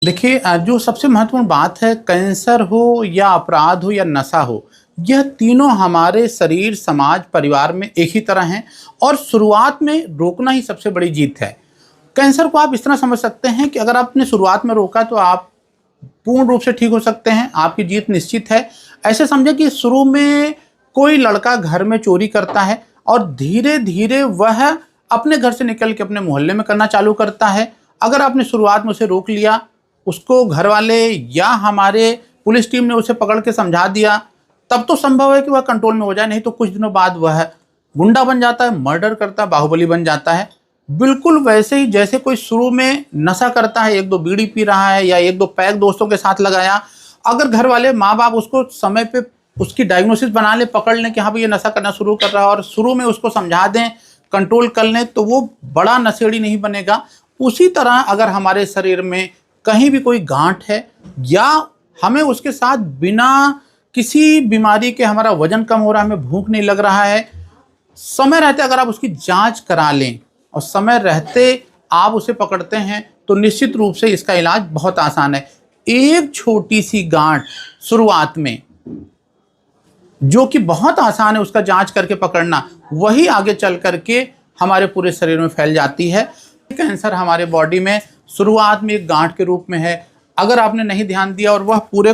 देखिए जो सबसे महत्वपूर्ण बात है, कैंसर हो या अपराध हो या नशा हो, यह तीनों हमारे शरीर, समाज, परिवार में एक ही तरह हैं और शुरुआत में रोकना ही सबसे बड़ी जीत है। कैंसर को आप इस तरह समझ सकते हैं कि अगर आपने शुरुआत में रोका तो आप पूर्ण रूप से ठीक हो सकते हैं, आपकी जीत निश्चित है। ऐसे समझें कि शुरू में कोई लड़का घर में चोरी करता है और धीरे-धीरे वह अपने घर से निकल के अपने मोहल्ले में करना चालू करता है। अगर आपने शुरुआत में उसे रोक लिया, उसको घरवाले या हमारे पुलिस टीम ने उसे पकड़ के समझा दिया, तब तो संभव है कि वह कंट्रोल में हो जाए, नहीं तो कुछ दिनों बाद वह गुंडा बन जाता है, मर्डर करता है, बाहुबली बन जाता है। बिल्कुल वैसे ही जैसे कोई शुरू में नशा करता है, 1-2 बीड़ी पी रहा है या 1-2 पैक दोस्तों के साथ लगाया, अगर घर वाले माँ-बाप उसको समय पे उसकी डायग्नोसिस बना लें, पकड़ लें कि हाँ भाई ये नशा करना शुरू कर रहा है और शुरू में उसको समझा दें, कंट्रोल कर लें, तो वो बड़ा नशेड़ी नहीं बनेगा। उसी तरह अगर हमारे शरीर में कहीं भी कोई गांठ है या हमें उसके साथ बिना किसी बीमारी के हमारा वजन कम हो रहा है, हमें भूख नहीं लग रहा है, समय रहते अगर आप उसकी जांच करा लें और समय रहते आप उसे पकड़ते हैं तो निश्चित रूप से इसका इलाज बहुत आसान है। एक छोटी सी गांठ शुरुआत में जो कि बहुत आसान है उसका जांच करके पकड़ना, वही आगे चल करके हमारे पूरे शरीर में फैल जाती है। कैंसर हमारे बॉडी में शुरुआत में एक गांठ के रूप में है, अगर आपने नहीं ध्यान दिया और वह पूरे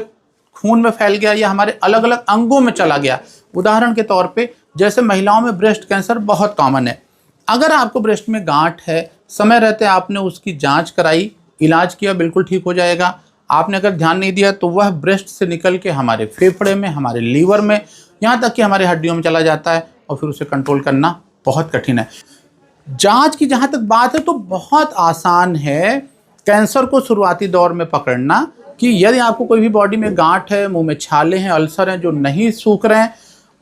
खून में फैल गया या हमारे अलग अलग अंगों में चला गया, उदाहरण के तौर पे जैसे महिलाओं में ब्रेस्ट कैंसर बहुत कॉमन है। अगर आपको ब्रेस्ट में गांठ है, समय रहते आपने उसकी जांच कराई, इलाज किया, बिल्कुल ठीक हो जाएगा। आपने अगर ध्यान नहीं दिया तो वह ब्रेस्ट से निकल के हमारे फेफड़े में, हमारे लीवर में, यहाँ तक कि हमारे हड्डियों में चला जाता है और फिर उसे कंट्रोल करना बहुत कठिन है। जांच की जहाँ तक बात है तो बहुत आसान है कैंसर को शुरुआती दौर में पकड़ना, कि यदि आपको कोई भी बॉडी में गांठ है, मुंह में छाले हैं, अल्सर हैं जो नहीं सूख रहे हैं,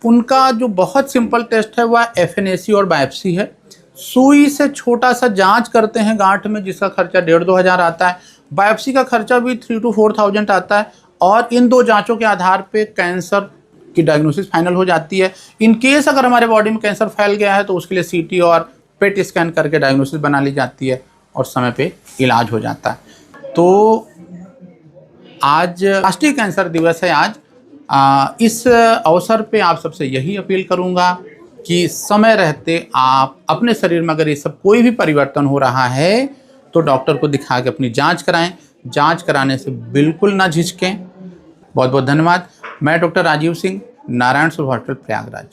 उनका जो बहुत सिंपल टेस्ट है वह एफएनएसी और बायोप्सी है। सुई से छोटा सा जांच करते हैं गांठ में, जिसका खर्चा 1,500-2 हज़ार आता है। बायोप्सी का खर्चा भी 3,000-4,000 आता है और इन दो जांचों के आधार पे कैंसर की डायग्नोसिस फाइनल हो जाती है। इन केस अगर हमारे बॉडी में कैंसर फैल गया है तो उसके लिए सीटी और पेट स्कैन करके डायग्नोसिस बना ली जाती है और समय पे इलाज हो जाता है। तो आज राष्ट्रीय कैंसर दिवस है। आज इस अवसर पे आप सबसे यही अपील करूंगा कि समय रहते आप अपने शरीर में अगर ये सब कोई भी परिवर्तन हो रहा है तो डॉक्टर को दिखा के अपनी जांच कराएं। जांच कराने से बिल्कुल ना झिझकें। बहुत बहुत धन्यवाद। मैं डॉक्टर राजीव सिंह, नारायण सरोवर हॉस्पिटल, प्रयागराज।